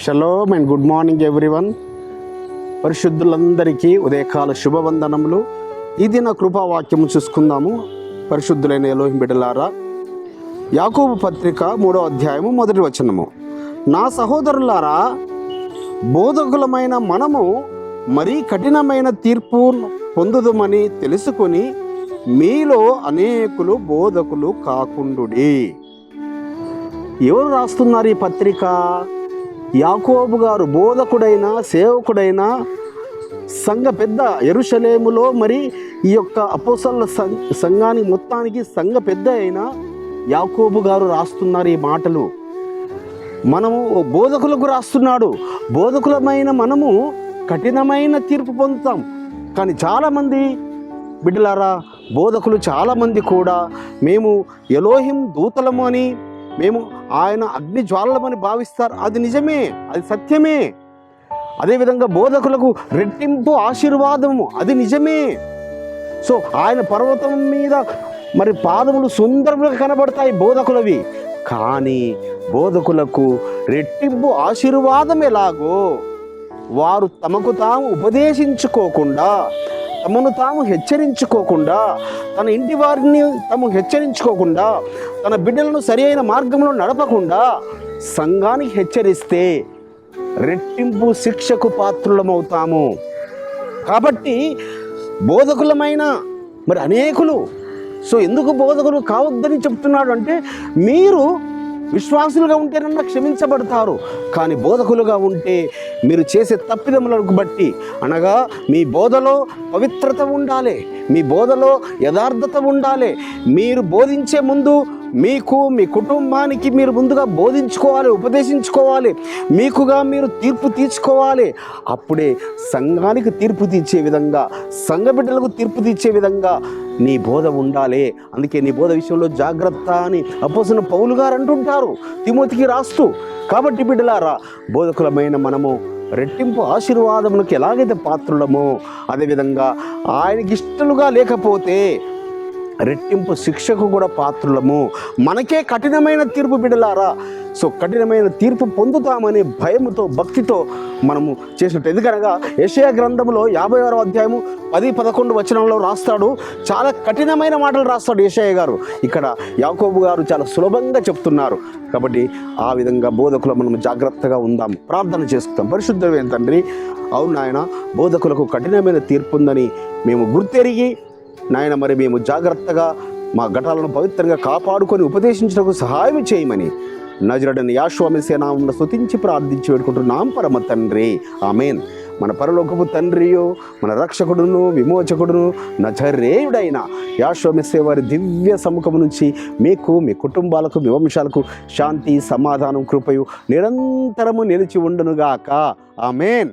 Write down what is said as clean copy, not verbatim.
Shalom and good morning everyone. పరిశుద్ధులందరికీ ఉదయకాల శుభవందనములు. ఈ దిన కృపావాక్యము చూసుకుందాము. పరిశుద్ధులైన ఎలోహిం బిడ్డలారా, యాకోబు పత్రిక 3వ అధ్యాయము 1వ వచనము. నా సహోదరులారా, బోధకులమైన మనము మరీ కఠినమైన తీర్పు పొందుదుమని తెలుసుకొని మీలో అనేకులు బోధకులు కాకుండుడి. ఎవరు రాస్తున్నారు ఈ పత్రిక? యాకోబు గారు, బోధకుడైన సేవకుడైన సంఘ పెద్ద, యెరూషలేములో మరి ఈ యొక్క అపోస్తలుల సంఘానికి మొత్తానికి సంఘ పెద్ద అయిన యాకోబు గారు రాస్తున్నారు ఈ మాటలు. మనము బోధకులకు రాస్తున్నాడు. బోధకులమైన మనము కఠినమైన తీర్పు పొందుతాం. కానీ చాలామంది బిడ్డలారా, బోధకులు చాలామంది కూడా మేము ఎలోహిం దూతలము అని, మేము ఆయన అగ్ని జ్వాలమని భావిస్తారు. అది నిజమే, అది సత్యమే. అదేవిధంగా బోధకులకు రెట్టింపు ఆశీర్వాదము, అది నిజమే. సో ఆయన పర్వతం మీద మరి పాదములు సుందరముగా కనబడతాయి బోధకులవి. కానీ బోధకులకు రెట్టింపు ఆశీర్వాదం ఎలాగో వారు తమకు తాము ఉపదేశించుకోకుండా, తమను తాము హెచ్చరించుకోకుండా, తన ఇంటి వారిని తాము హెచ్చరించుకోకుండా, తన బిడ్డలను సరి అయిన మార్గంలో నడపకుండా సంఘానికి హెచ్చరిస్తే రెట్టింపు శిక్షకు పాత్రులమవుతాము. కాబట్టి బోధకులమైన మరి అనేకులు, సో ఎందుకు బోధకులు కావద్దని చెప్తున్నాడు అంటే, మీరు విశ్వాసులుగా ఉంటేనన్నా క్షమించబడతారు. కానీ బోధకులుగా ఉంటే మీరు చేసే తప్పిదములను బట్టి, అనగా మీ బోధలో పవిత్రత ఉండాలి, మీ బోధలో యథార్థత ఉండాలి. మీరు బోధించే ముందు మీకు, మీ కుటుంబానికి మీరు ముందుగా బోధించుకోవాలి, ఉపదేశించుకోవాలి, మీకుగా మీరు తీర్పు తీర్చుకోవాలి. అప్పుడే సంఘానికి తీర్పు తీర్చే విధంగా, సంఘ బిడ్డలకు తీర్పు తీర్చే విధంగా నీ బోధ ఉండాలి. అందుకే నీ బోధ విషయంలో జాగ్రత్త అని అపోస్తలుడైన పౌలు గారు అంటుంటారు తిమోతికి రాస్తూ. కాబట్టి బిడ్డలారా, బోధకులమైన మనము రెట్టింపు ఆశీర్వాదములకు ఎలాగైతే పాత్రులమో, అదేవిధంగా ఆయనకి ఇష్టలుగా లేకపోతే రెట్టింపు శిక్షకు కూడా పాత్రులము. మనకే కఠినమైన తీర్పు బిడ్డలారా. సో కఠినమైన తీర్పు పొందుతామనే భయముతో, భక్తితో మనము చేసినట్టు. ఎందుకనగా యెషయా గ్రంథంలో 56వ అధ్యాయము 10-11 వచనంలో రాస్తాడు. చాలా కఠినమైన మాటలు రాస్తాడు యెషయా గారు. ఇక్కడ యాకోబు గారు చాలా సులభంగా చెప్తున్నారు. కాబట్టి ఆ విధంగా బోధకులు మనం జాగ్రత్తగా ఉందాం, ప్రార్థన చేసుకుందాం. పరిశుద్ధమైన తండ్రి, అవును నాయన, బోధకులకు కఠినమైన తీర్పు ఉందని మేము గుర్తెరిగి నాయన, మరి మేము జాగ్రత్తగా మా ఘటాలను పవిత్రంగా కాపాడుకొని ఉపదేశించడానికి సహాయం చేయమని నజరేయుడైన యేషువా మెస్సీయ నామమున స్తుతించి ప్రార్థించి వేడుకుంటున్నాం పరమ తండ్రి, ఆమేన్. మన పరలోకపు తండ్రియో, మన రక్షకుడును విమోచకుడును నజరేయుడైన యేషువా మెస్సీయ వారి దివ్య సముఖము నుంచి మీకు, మీ కుటుంబాలకు, మీ వంశాలకు శాంతి, సమాధానం, కృపయు నిరంతరము నిలిచి ఉండునుగాక. ఆమేన్.